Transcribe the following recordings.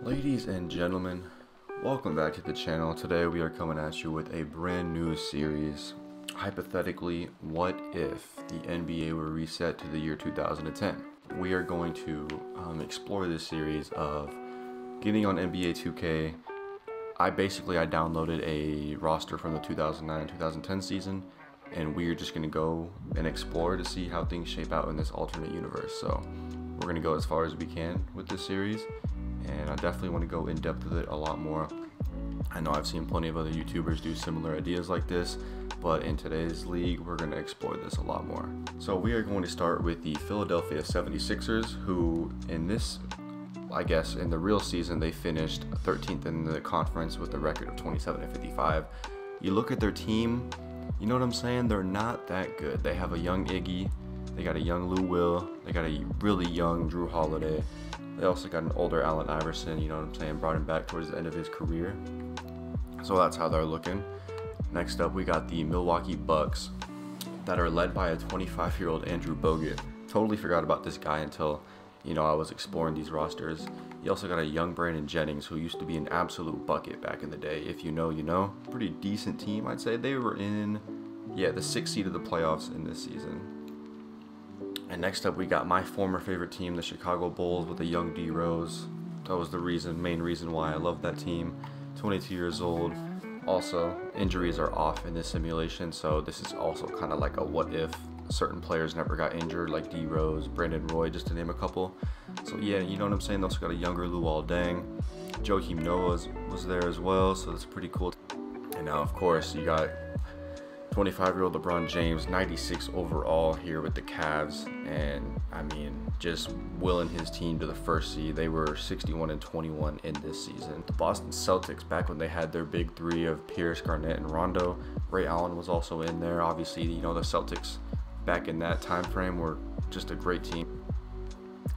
Ladies and gentlemen, welcome back to the channel. Today we are coming at you with a brand new series. Hypothetically, what if the NBA were reset to the year 2010? We are going to explore this series of getting on NBA 2K. I downloaded a roster from the 2009-2010 season, and we are just going to go and explore to see how things shape out in this alternate universe. So we're going to go as far as we can with this series, and I definitely want to go in depth with it a lot more. I know I've seen plenty of other YouTubers do similar ideas like this, but in today's league, we're going to explore this a lot more. So we are going to start with the Philadelphia 76ers, who in this, in the real season, they finished 13th in the conference with a record of 27-55. You look at their team, you know what I'm saying? They're not that good. They have a young Iggy, they got a young Lou Will, they got a really young Jrue Holiday. They also got an older Allen Iverson, you know what I'm saying? Brought him back towards the end of his career. So that's how they're looking. Next up, we got the Milwaukee Bucks that are led by a 25-year-old Andrew Bogut. Totally forgot about this guy until, I was exploring these rosters. You also got a young Brandon Jennings, who used to be an absolute bucket back in the day. If you know, you know. Pretty decent team, I'd say. They were in, the 6th seed of the playoffs in this season. And next up, we got my former favorite team, the Chicago Bulls, with a young D Rose. That was the main reason why I love that team. 22 years old. Also, injuries are off in this simulation, so this is also kind of like a what if certain players never got injured, like D Rose, Brandon Roy, just to name a couple. So yeah, you know what I'm saying? They also got a younger Luol Deng. Joakim Noah was there as well, so that's pretty cool. And now, of course, you got 25-year-old LeBron James, 96 overall here with the Cavs, and just willing his team to the first seed. They were 61-21 in this season. The Boston Celtics, back when they had their big three of Pierce, Garnett, and Rondo. Ray Allen was also in there. Obviously, the Celtics back in that time frame were just a great team.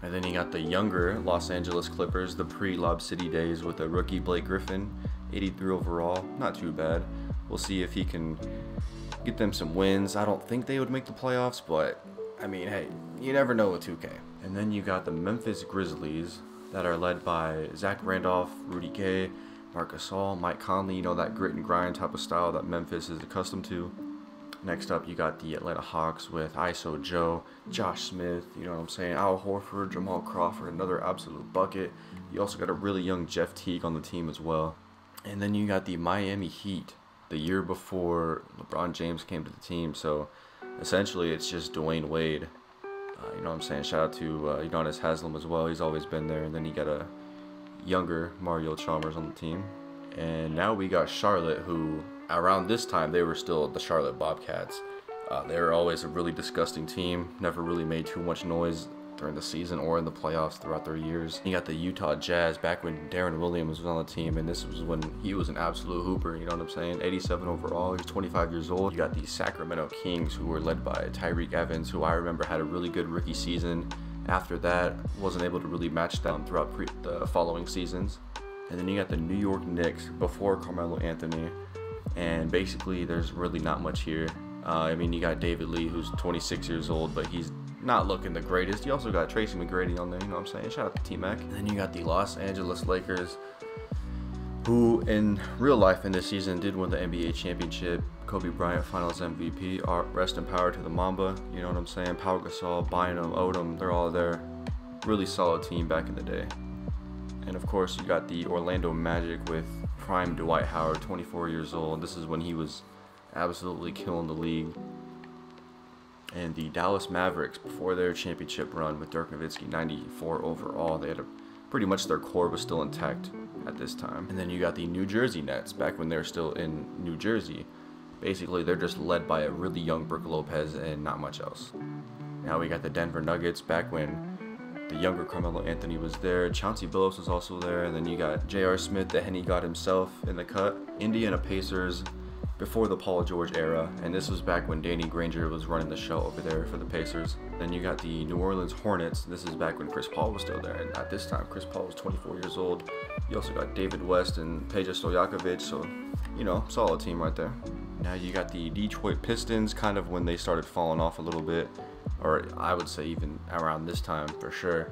And then you got the younger Los Angeles Clippers, the pre-Lob City days, with a rookie Blake Griffin, 83 overall, not too bad. We'll see if he can get them some wins. I don't think they would make the playoffs, but hey, you never know with 2K. And then you got the Memphis Grizzlies that are led by Zach Randolph, Rudy Gay, Marc Gasol, Mike Conley, that grit and grind type of style that Memphis is accustomed to. Next up, you got the Atlanta Hawks with ISO Joe, Josh Smith, you know what I'm saying, Al Horford, Jamal Crawford, another absolute bucket. You also got a really young Jeff Teague on the team as well. And then you got the Miami Heat, the year before LeBron James came to the team. So essentially it's just Dwayne Wade. You know what I'm saying? Shout out to Udonis Haslem as well. He's always been there. And then you got a younger Mario Chalmers on the team. And now we got Charlotte, who around this time they were still the Charlotte Bobcats. They were always a really disgusting team. Never really made too much noise during the season or in the playoffs throughout their years. You got the Utah Jazz back when Darren Williams was on the team, and this was when he was an absolute hooper, you know what I'm saying? 87 overall, he's 25 years old. You got the Sacramento Kings, who were led by Tyreke Evans, who I remember had a really good rookie season. After that, wasn't able to really match them throughout the following seasons. And then you got the New York Knicks before Carmelo Anthony, and basically there's really not much here. You got David Lee, who's 26 years old, but he's not looking the greatest. You also got Tracy McGrady on there, you know what I'm saying? Shout out to T-Mac. And then you got the Los Angeles Lakers, who in real life in this season did win the NBA championship. Kobe Bryant Finals MVP. Rest in power to the Mamba, you know what I'm saying? Pau Gasol, Bynum, Odom, they're all there. Really solid team back in the day. And of course, you got the Orlando Magic with prime Dwight Howard, 24 years old. This is when he was absolutely killing the league. And the Dallas Mavericks before their championship run with Dirk Nowitzki, 94 overall. They had pretty much their core was still intact at this time. And then you got the New Jersey Nets back when they're still in New Jersey. Basically, they're just led by a really young Brook Lopez and not much else. Now we got the Denver Nuggets back when the younger Carmelo Anthony was there. Chauncey Billups was also there. And then you got J.R. Smith, the Henny God himself, in the cut. Indiana Pacers before the Paul George era, and this was back when Danny Granger was running the show over there for the Pacers. Then you got the New Orleans Hornets. This is back when Chris Paul was still there, and at this time Chris Paul was 24 years old. You also got David West and Peja Stojakovic, so solid team right there. Now you got the Detroit Pistons, kind of when they started falling off a little bit, or I would say even around this time for sure.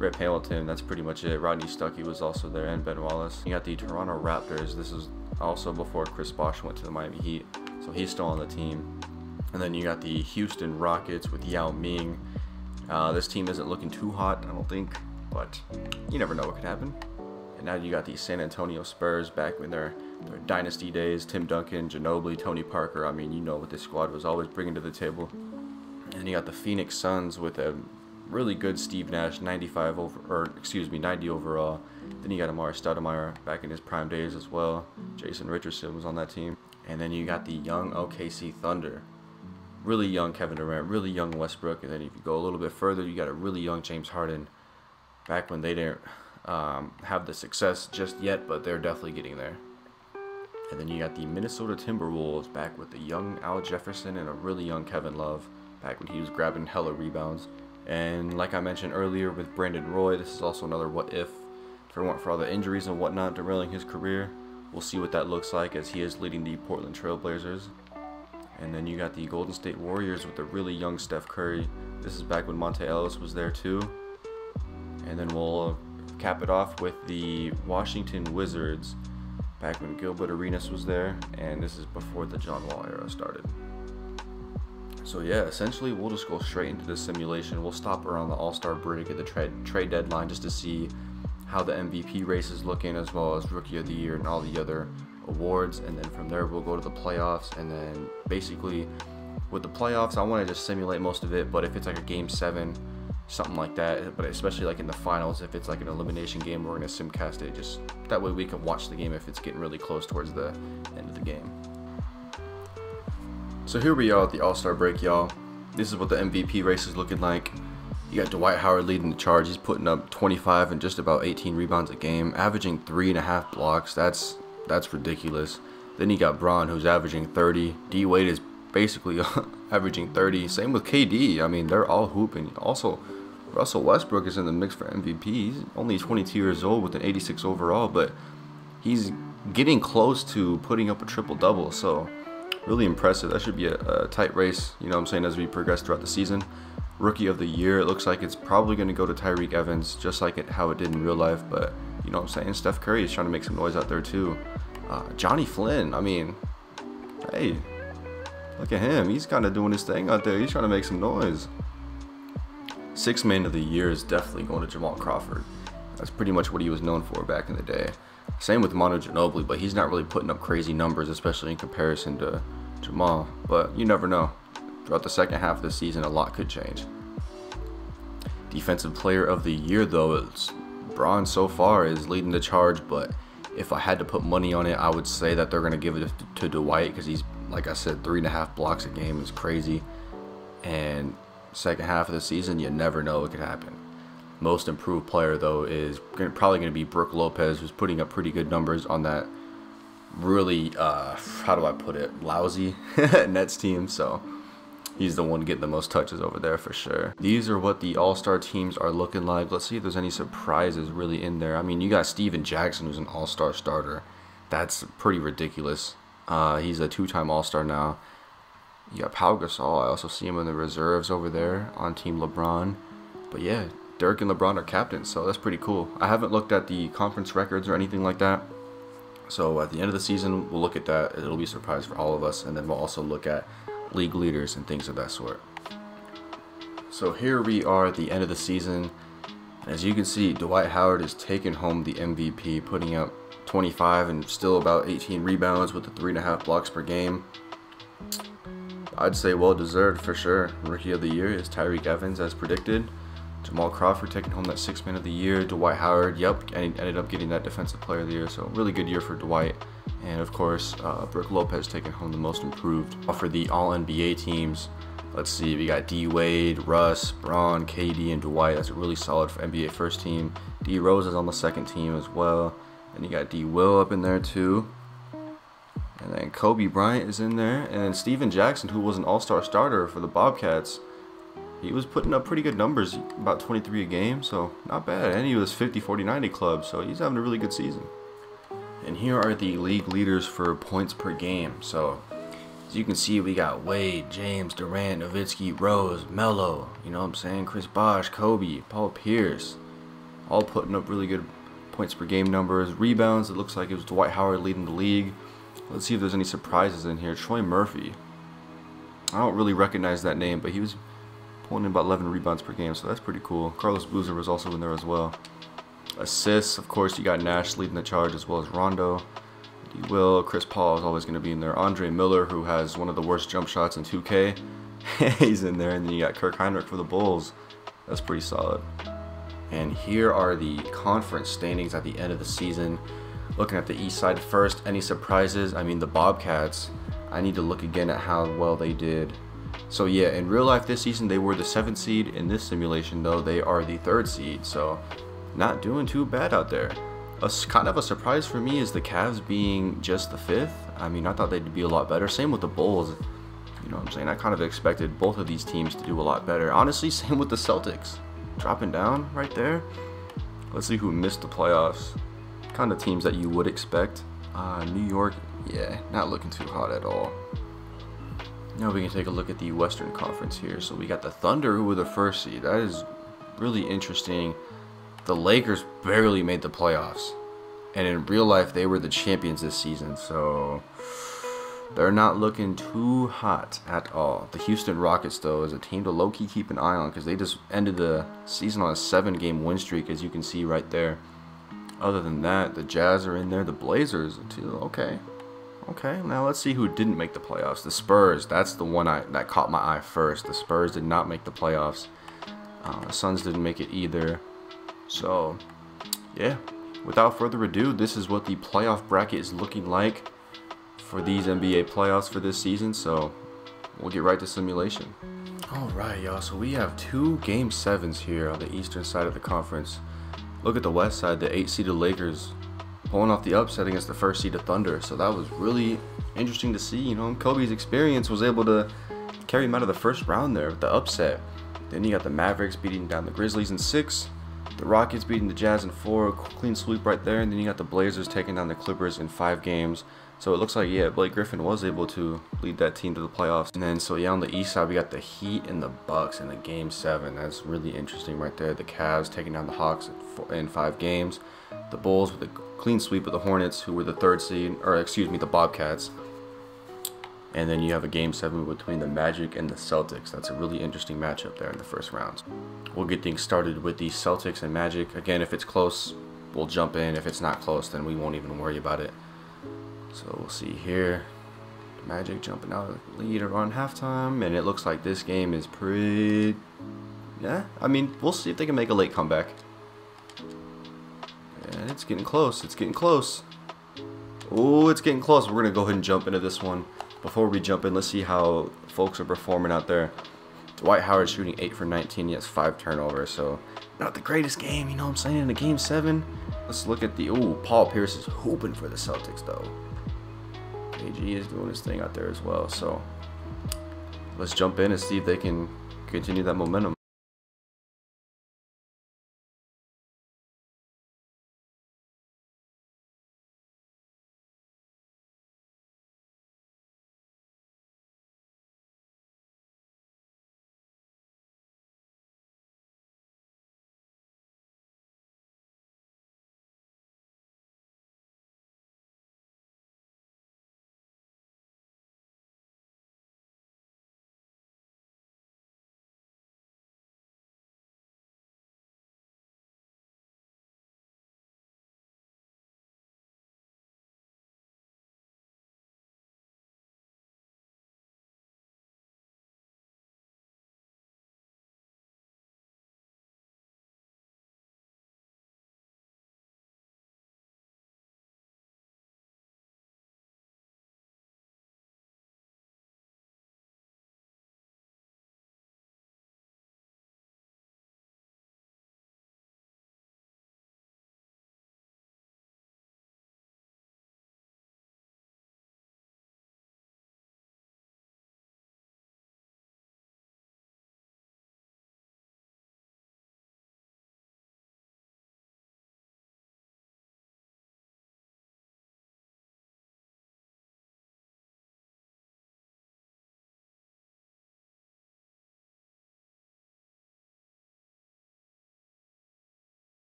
Rip Hamilton, that's pretty much it. Rodney Stuckey was also there, and Ben Wallace. You got the Toronto Raptors. This is also before Chris Bosh went to the Miami Heat, so he's still on the team. And then you got the Houston Rockets with Yao Ming. This team isn't looking too hot, I don't think, but you never know what could happen. And now you got the San Antonio Spurs back in their dynasty days. Tim Duncan, Ginobili, Tony Parker. I mean, you know what this squad was always bringing to the table. And you got the Phoenix Suns with a really good Steve Nash, 90 overall. Then you got Amari Stoudemire back in his prime days as well. Jason Richardson was on that team. And then you got the young OKC Thunder. Really young Kevin Durant, really young Westbrook. And then if you go a little bit further, you got a really young James Harden. Back when they didn't have the success just yet, but they're definitely getting there. And then you got the Minnesota Timberwolves back with the young Al Jefferson and a really young Kevin Love back when he was grabbing hella rebounds. And like I mentioned earlier with Brandon Roy, this is also another what if it weren't for all the injuries and whatnot derailing his career. We'll see what that looks like as he is leading the Portland Trail Blazers. And then you got the Golden State Warriors with the really young Steph Curry. This is back when Monte Ellis was there too. And then we'll cap it off with the Washington Wizards back when Gilbert Arenas was there. And this is before the John Wall era started. So yeah, essentially we'll just go straight into this simulation. We'll stop around the All-Star break at the trade deadline just to see how the MVP race is looking, as well as Rookie of the Year and all the other awards. And then from there we'll go to the playoffs, and then basically with the playoffs I want to just simulate most of it, but if it's like a game 7, something like that, but especially like in the finals, if it's like an elimination game, we're going to simcast it, just that way we can watch the game if it's getting really close towards the end of the game. So here we are at the All-Star break, y'all. This is what the MVP race is looking like. You got Dwight Howard leading the charge. He's putting up 25 and just about 18 rebounds a game, averaging 3.5 blocks. That's ridiculous. Then you got Bron, who's averaging 30. D Wade is basically averaging 30. Same with KD. I mean, they're all hooping. Also, Russell Westbrook is in the mix for MVP. He's only 22 years old with an 86 overall, but he's getting close to putting up a triple-double. So really impressive. That should be a tight race, you know what I'm saying, as we progress throughout the season. Rookie of the Year, it looks like it's probably going to go to Tyreke Evans, just like how it did in real life, but you know what I'm saying, Steph Curry is trying to make some noise out there too. Johnny Flynn, I mean, hey, look at him. He's kind of doing his thing out there. He's trying to make some noise. Sixth Man of the Year is definitely going to Jamal Crawford. That's pretty much what he was known for back in the day. Same with Manu Ginobili, but he's not really putting up crazy numbers, especially in comparison to Jamal. But you never know. Throughout the second half of the season, a lot could change. Defensive Player of the Year, though, it's Bron so far is leading the charge, but if I had to put money on it, I would say that they're going to give it to Dwight, because he's, like I said, 3.5 blocks a game is crazy. And second half of the season, you never know what could happen. Most improved player, though, is probably going to be Brook Lopez, who's putting up pretty good numbers on that really, how do I put it, lousy Nets team. So he's the one getting the most touches over there for sure. These are what the All-Star teams are looking like. Let's see if there's any surprises really in there. I mean, you got Steven Jackson, who's an All-Star starter. That's pretty ridiculous. He's a 2-time All-Star now. You got Pau Gasol. I also see him in the reserves over there on Team LeBron. But yeah, Dirk and LeBron are captains, so that's pretty cool. I haven't looked at the conference records or anything like that. So at the end of the season, we'll look at that. It'll be a surprise for all of us. And then we'll also look at league leaders and things of that sort. So here we are at the end of the season. As you can see, Dwight Howard is taking home the MVP, putting up 25 and still about 18 rebounds with the 3.5 blocks per game. I'd say well deserved for sure. Rookie of the Year is Tyreke Evans, as predicted. Jamal Crawford taking home that 6th Man of the Year. Dwight Howard, yep, ended up getting that Defensive Player of the Year. So really good year for Dwight. And of course, Brook Lopez taking home the Most Improved. For the All-NBA teams, let's see, we got D Wade, Russ, Bron, KD, and Dwight. That's a really solid for NBA first team. D Rose is on the second team as well. And you got D Will up in there too. And then Kobe Bryant is in there. And then Steven Jackson, who was an All-Star starter for the Bobcats, he was putting up pretty good numbers, about 23 a game, so not bad. And he was 50, 40, 90 club, so he's having a really good season. And here are the league leaders for points per game. So as you can see, we got Wade, James, Durant, Nowitzki, Rose, Melo, you know what I'm saying, Chris Bosh, Kobe, Paul Pierce. all putting up really good points per game numbers. Rebounds, it looks like it was Dwight Howard leading the league. Let's see if there's any surprises in here. Troy Murphy. I don't really recognize that name, but he was pulling in about 11 rebounds per game, so that's pretty cool. Carlos Boozer was also in there as well. Assists, of course, you got Nash leading the charge as well as Rondo. D. Will, Chris Paul is always going to be in there. Andre Miller, who has one of the worst jump shots in 2K, he's in there. And then you got Kirk Heinrich for the Bulls. That's pretty solid. And here are the conference standings at the end of the season. Looking at the East side first, any surprises? I mean, the Bobcats, I need to look again at how well they did. So yeah, in real life this season, they were the 7th seed. In this simulation, though, they are the 3rd seed. So not doing too bad out there. Kind of a surprise for me is the Cavs being just the 5th. I mean, I thought they'd be a lot better. Same with the Bulls. You know what I'm saying? I kind of expected both of these teams to do a lot better. Honestly, same with the Celtics. Dropping down right there. Let's see who missed the playoffs. Kind of teams that you would expect. New York, yeah, not looking too hot at all. Now we can take a look at the Western Conference here. So we got the Thunder, who were the 1st seed. That is really interesting. The Lakers barely made the playoffs, and in real life they were the champions this season, so they're not looking too hot at all. The Houston Rockets, though, is a team to low-key keep an eye on because they just ended the season on a 7-game win streak, as you can see right there. Other than that, the Jazz are in there. The Blazers, too. Okay, now let's see who didn't make the playoffs. The Spurs, that's the one that caught my eye first. The Spurs did not make the playoffs. The Suns didn't make it either. So, yeah, without further ado, this is what the playoff bracket is looking like for these NBA playoffs for this season. So, we'll get right to simulation. Alright, y'all, so we have 2 Game 7s here on the eastern side of the conference. Look at the west side, the 8-seeded Lakers pulling off the upset against the 1st-seeded Thunder. So that was really interesting to see. You know, Kobe's experience was able to carry him out of the 1st round there with the upset. Then you got the Mavericks beating down the Grizzlies in 6. The Rockets beating the Jazz in 4, clean sweep right there, and then you got the Blazers taking down the Clippers in 5 games. So it looks like, yeah, Blake Griffin was able to lead that team to the playoffs. And then, so yeah, on the east side, we got the Heat and the Bucks in the Game 7. That's really interesting right there. The Cavs taking down the Hawks in 5 games. The Bulls with a clean sweep of the Hornets, who were the 3rd seed, or excuse me, the Bobcats. And then you have a Game 7 between the Magic and the Celtics. That's a really interesting matchup there in the 1st round. We'll get things started with the Celtics and Magic. Again, if it's close, we'll jump in. If it's not close, then we won't even worry about it. So we'll see here. Magic jumping out of the lead around halftime. And it looks like this game is pretty... yeah, I mean, we'll see if they can make a late comeback. And it's getting close. It's getting close. Oh, it's getting close. We're going to go ahead and jump into this one. Before we jump in, let's see how folks are performing out there. Dwight Howard shooting 8 for 19. He has 5 turnovers, so not the greatest game, you know what I'm saying, in a Game 7. Let's look at the... oh, Paul Pierce is hooping for the Celtics, though. KG is doing his thing out there as well, so let's jump in and see if they can continue that momentum.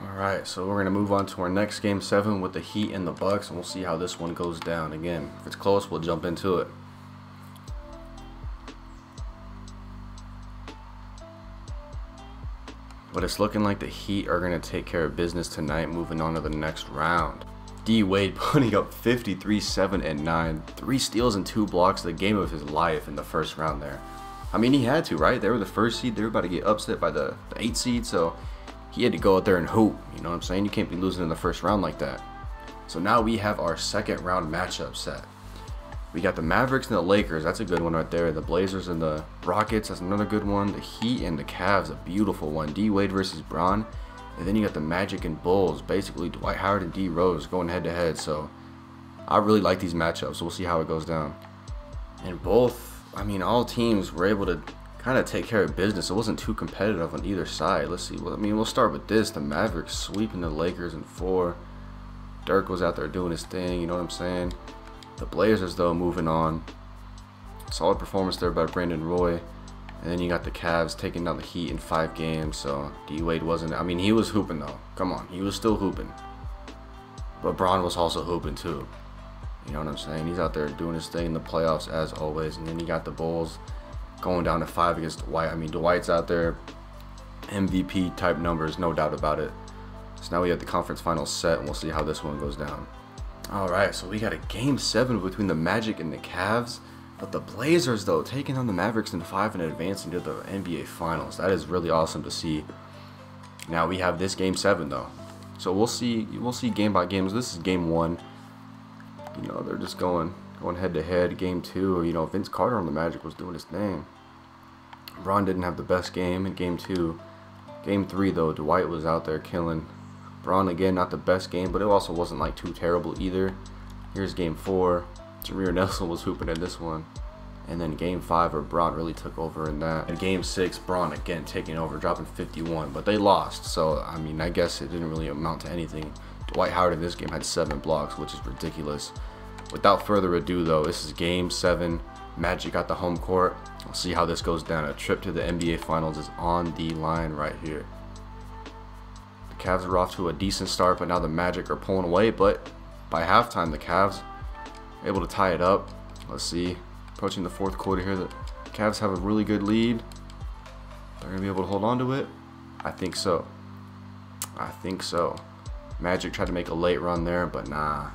Alright, so we're going to move on to our next Game 7 with the Heat and the Bucks, and we'll see how this one goes down. Again, if it's close, we'll jump into it. But it's looking like the Heat are going to take care of business tonight, moving on to the next round. D Wade putting up 53, 7, and 9. 3 steals and 2 blocks, the game of his life in the first round there. I mean, he had to, right? They were the first seed. They were about to get upset by the 8 seed, so he had to go out there and hoop. You know what I'm saying? You can't be losing in the first round like that. So now we have our second round matchup set. We got the Mavericks and the Lakers. That's a good one right there. The Blazers and the Rockets. That's another good one. The Heat and the Cavs. A beautiful one. D Wade versus Bron. And then you got the Magic and Bulls. Basically, Dwight Howard and D Rose going head to head. So I really like these matchups. We'll see how it goes down. And both, I mean, all teams were able to kind of take care of business. It wasn't too competitive on either side. Let's see. Well, I mean, we'll start with this. The Mavericks sweeping the Lakers in 4. Dirk was out there doing his thing. You know what I'm saying? The Blazers, though, moving on. Solid performance there by Brandon Roy. And then you got the Cavs taking down the Heat in 5 games. So D Wade wasn't, I mean, he was hooping, though. Come on. He was still hooping. But Bron was also hooping, too. You know what I'm saying? He's out there doing his thing in the playoffs, as always. And then you got the Bulls going down to 5 against Dwight. I mean, Dwight's out there. MVP type numbers, no doubt about it. So now we have the conference finals set, and we'll see how this one goes down. Alright, so we got a Game 7 between the Magic and the Cavs. But the Blazers, though, taking on the Mavericks in 5 and advancing to the NBA Finals. That is really awesome to see. Now we have this Game 7, though. So we'll see game by game. This is Game 1. You know, they're just going head to head. Game 2, you know, Vince Carter on the Magic was doing his thing. Bron didn't have the best game in Game 2. Game 3, though, Dwight was out there killing. Bron, again, not the best game, but it also wasn't like too terrible either. Here's Game 4. Jameer Nelson was hooping in this one. And then Game 5, where Bron really took over in that. And Game 6, Bron again taking over, dropping 51. But they lost, so I mean, I guess it didn't really amount to anything. Dwight Howard in this game had 7 blocks, which is ridiculous. Without further ado, though, this is Game 7. Magic got the home court. We'll see how this goes down. A trip to the NBA Finals is on the line right here. The Cavs are off to a decent start, but now the Magic are pulling away. But by halftime, the Cavs are able to tie it up. Let's see. Approaching the 4th quarter here, the Cavs have a really good lead. They're going to be able to hold on to it? I think so. I think so. Magic tried to make a late run there, but nah.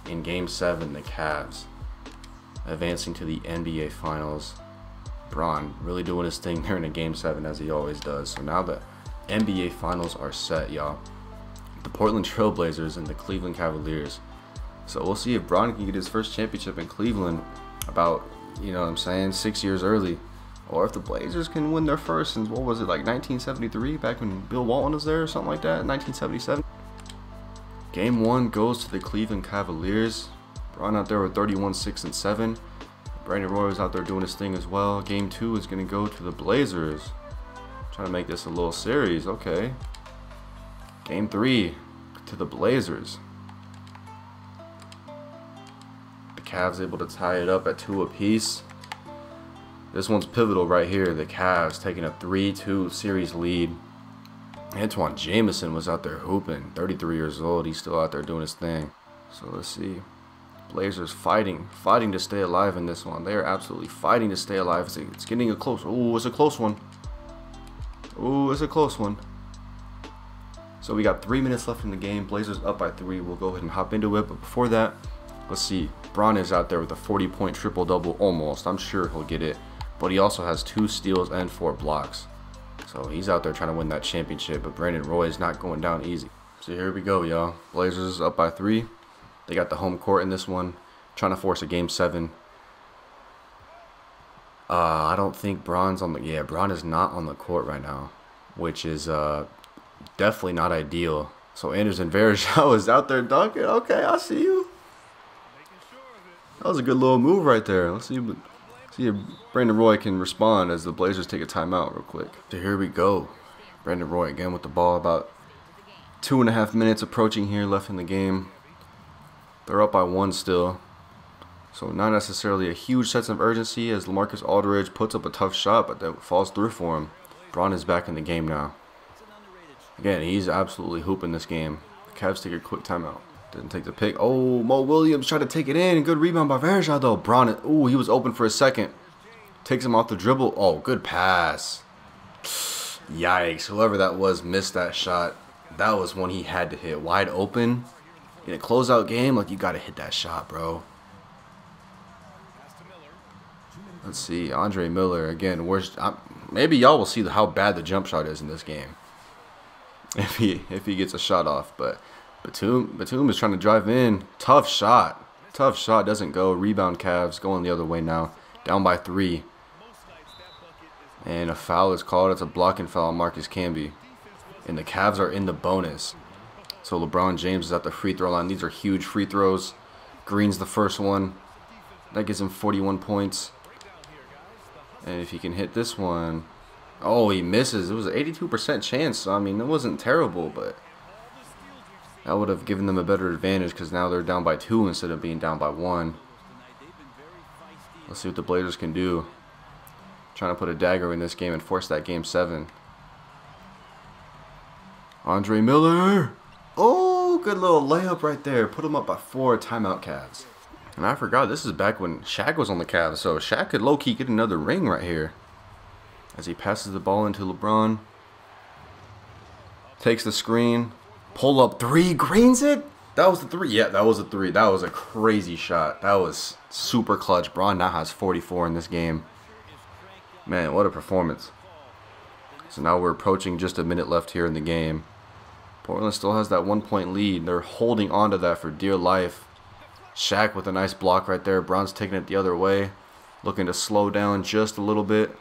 In Game 7, the Cavs advancing to the NBA Finals. Bron really doing his thing there in a Game 7, as he always does. So now the NBA Finals are set, y'all. The Portland Trail Blazers and the Cleveland Cavaliers. So we'll see if Bron can get his first championship in Cleveland about, you know what I'm saying, 6 years early. Or if the Blazers can win their first since, what was it, like 1973, back when Bill Walton was there or something like that, 1977. Game 1 goes to the Cleveland Cavaliers. Bron out there with 31, 6, and 7. Brandon Roy was out there doing his thing as well. Game 2 is going to go to the Blazers. Trying to make this a little series. Okay. Game 3 to the Blazers. The Cavs able to tie it up at 2 apiece. This one's pivotal right here. The Cavs taking a 3-2 series lead. Antoine Jamison was out there hooping. 33 years old. He's still out there doing his thing. So let's see. Blazers fighting to stay alive in this one. They are absolutely fighting to stay alive. It's getting a close. Ooh, it's a close one. Ooh, it's a close one. So we got 3 minutes left in the game. Blazers up by 3. We'll go ahead and hop into it. But before that, let's see. Bron is out there with a 40-point triple-double almost. I'm sure he'll get it. But he also has 2 steals and 4 blocks. So he's out there trying to win that championship. But Brandon Roy is not going down easy. So here we go, y'all. Blazers up by 3. They got the home court in this one. Trying to force a Game 7. I don't think Bron's on the... Yeah, Bron is not on the court right now. Which is definitely not ideal. So Anderson Varejao is out there dunking. Okay, I see you. That was a good little move right there. Let's see if Brandon Roy can respond as the Blazers take a timeout real quick. So here we go. Brandon Roy again with the ball. About 2.5 minutes approaching here left in the game. They're up by 1 still. So not necessarily a huge sense of urgency as LaMarcus Aldridge puts up a tough shot, but that falls through for him. Bron is back in the game now. Again, he's absolutely hooping this game. The Cavs take a quick timeout. Didn't take the pick. Oh, Mo Williams tried to take it in. Good rebound by Varejao, though. Bron, ooh, he was open for a second. Takes him off the dribble. Oh, good pass. Yikes. Whoever that was missed that shot. That was one he had to hit. Wide open. In a closeout game, like, you got to hit that shot, bro. Let's see. Andre Miller, again. Maybe y'all will see how bad the jump shot is in this game. If he gets a shot off. But Batum is trying to drive in. Tough shot. Tough shot. Doesn't go. Rebound Cavs. Going the other way now. Down by 3. And a foul is called. It's a blocking foul on Marcus Camby. And the Cavs are in the bonus. So LeBron James is at the free throw line. These are huge free throws. Green's the first one. That gives him 41 points. And if he can hit this one. Oh, he misses. It was an 82% chance. So, I mean, it wasn't terrible, but that would have given them a better advantage because now they're down by 2 instead of being down by 1. Let's see what the Blazers can do. Trying to put a dagger in this game and force that game 7. Andre Miller. Oh, good little layup right there. Put him up by 4. Timeout Cavs. And I forgot, this is back when Shaq was on the Cavs. So Shaq could low-key get another ring right here. As he passes the ball into LeBron. Takes the screen. Pull up 3. Greens it. That was the 3. Yeah, that was a 3. That was a crazy shot. That was super clutch. Bron now has 44 in this game. Man, what a performance. So now we're approaching just a minute left here in the game. Portland still has that 1-point lead. They're holding on to that for dear life. Shaq with a nice block right there. Bron's taking it the other way. Looking to slow down just a little bit.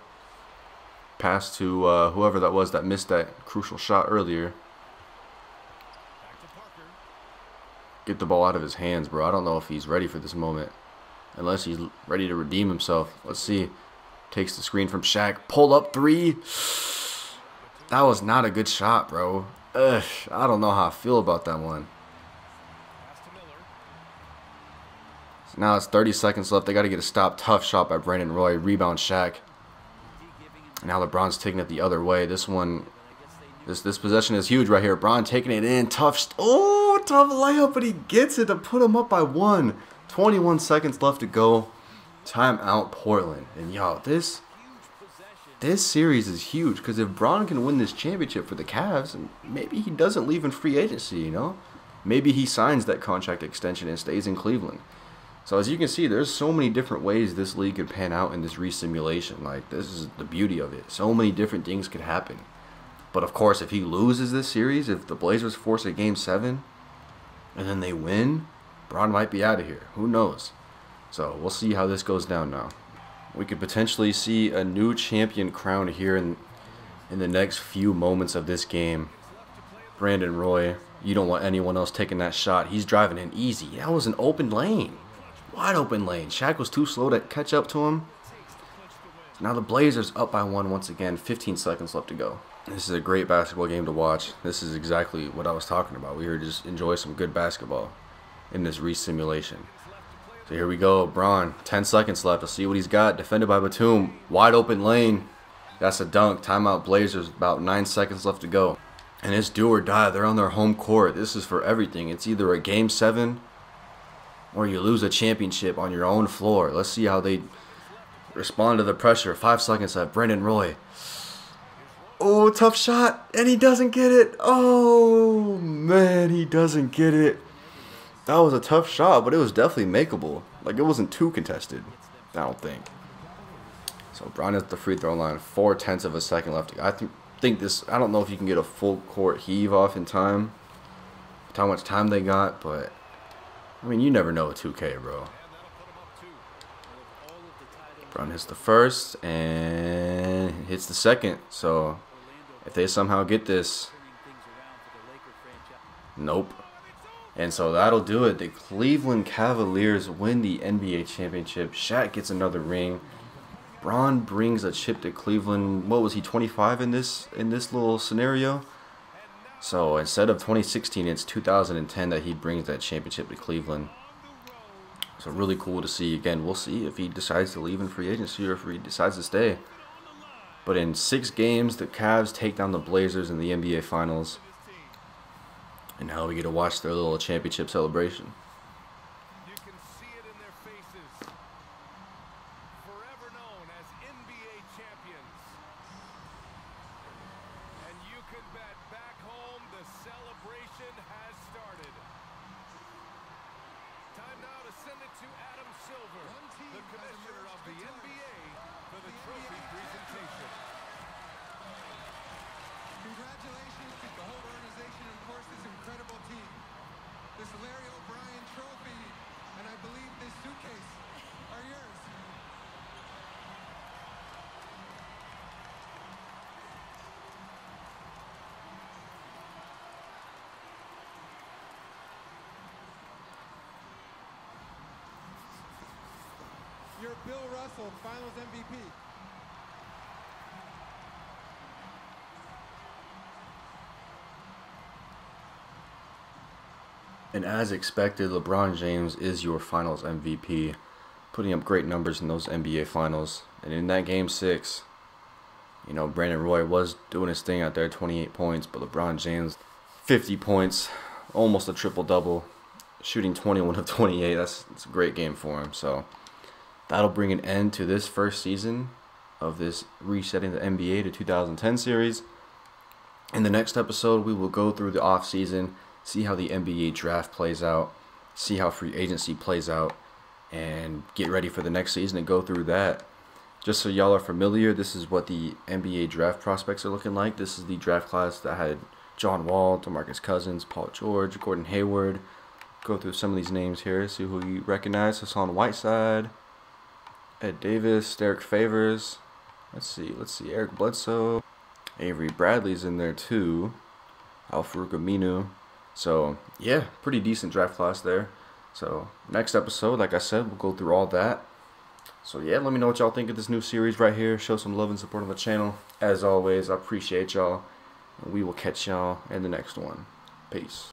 Pass to whoever that was that missed that crucial shot earlier. Get the ball out of his hands, bro. I don't know if he's ready for this moment. Unless he's ready to redeem himself. Let's see. Takes the screen from Shaq. Pull up 3. That was not a good shot, bro. Ugh, I don't know how I feel about that one. So now it's 30 seconds left. They got to get a stop. Tough shot by Brandon Roy. Rebound Shaq. Now LeBron's taking it the other way. This one, this possession is huge right here. Bron taking it in. Tough layup, but he gets it to put him up by 1. 21 seconds left to go. Timeout Portland. And y'all, this series is huge because if Bron can win this championship for the Cavs, and maybe he doesn't leave in free agency, you know? Maybe he signs that contract extension and stays in Cleveland. So as you can see, there's so many different ways this league could pan out in this resimulation. Like, this is the beauty of it. So many different things could happen. But of course, if he loses this series, if the Blazers force a Game 7, and then they win, Bron might be out of here. Who knows? So we'll see how this goes down now. We could potentially see a new champion crowned here in the next few moments of this game. Brandon Roy, you don't want anyone else taking that shot. He's driving in easy. That was an open lane. Wide open lane. Shaq was too slow to catch up to him. Now the Blazers up by 1 once again. 15 seconds left to go. This is a great basketball game to watch. This is exactly what I was talking about. We were just enjoy some good basketball in this resimulation. So here we go. Bron, 10 seconds left. Let's see what he's got. Defended by Batum. Wide open lane. That's a dunk. Timeout Blazers. About 9 seconds left to go. And it's do or die. They're on their home court. This is for everything. It's either a Game 7 or you lose a championship on your own floor. Let's see how they respond to the pressure. 5 seconds left. Brandon Roy. Oh, tough shot. And he doesn't get it. Oh, man. He doesn't get it. That was a tough shot, but it was definitely makeable. Like, it wasn't too contested, I don't think. So, Bron is at the free throw line. 4/10 of a second left. I think this, I don't know if you can get a full court heave off in time. How much time they got, but I mean, you never know with 2K, bro. Bron hits the first and hits the second. So, if they somehow get this, nope. And so that'll do it. The Cleveland Cavaliers win the NBA championship. Shaq gets another ring. Bron brings a chip to Cleveland. What was he, 25 in this little scenario? So instead of 2016, it's 2010 that he brings that championship to Cleveland. So really cool to see. Again, we'll see if he decides to leave in free agency or if he decides to stay. But in 6 games, the Cavs take down the Blazers in the NBA Finals. And now we get to watch their little championship celebration. You can see it in their faces. Forever known as NBA champions. And you can bet back home the celebration has started. Time now to send it to Adam Silver, the commissioner of the NBA, for the trophy presentation. Congratulations to the whole organization and, of course, this incredible team. This Larry O'Brien trophy, and I believe this suitcase are yours. You're Bill Russell, Finals MVP. And as expected, LeBron James is your Finals MVP, putting up great numbers in those NBA Finals. And in that Game 6, you know, Brandon Roy was doing his thing out there, 28 points, but LeBron James, 50 points, almost a triple-double, shooting 21 of 28. That's a great game for him. So that'll bring an end to this first season of this resetting the NBA to 2010 series. In the next episode, we will go through the offseason, see how the NBA draft plays out, see how free agency plays out, and get ready for the next season and go through that. Just so y'all are familiar, this is what the NBA draft prospects are looking like. This is the draft class that had John Wall, DeMarcus Cousins, Paul George, Gordon Hayward. Go through some of these names here, see who you recognize. Hassan Whiteside, Ed Davis, Derek Favors. Let's see, Eric Bledsoe. Avery Bradley's in there too. Al-Farouq Aminu. So, yeah, pretty decent draft class there. So, next episode, like I said, we'll go through all that. So, yeah, let me know what y'all think of this new series right here. Show some love and support on the channel. As always, I appreciate y'all. And we will catch y'all in the next one. Peace.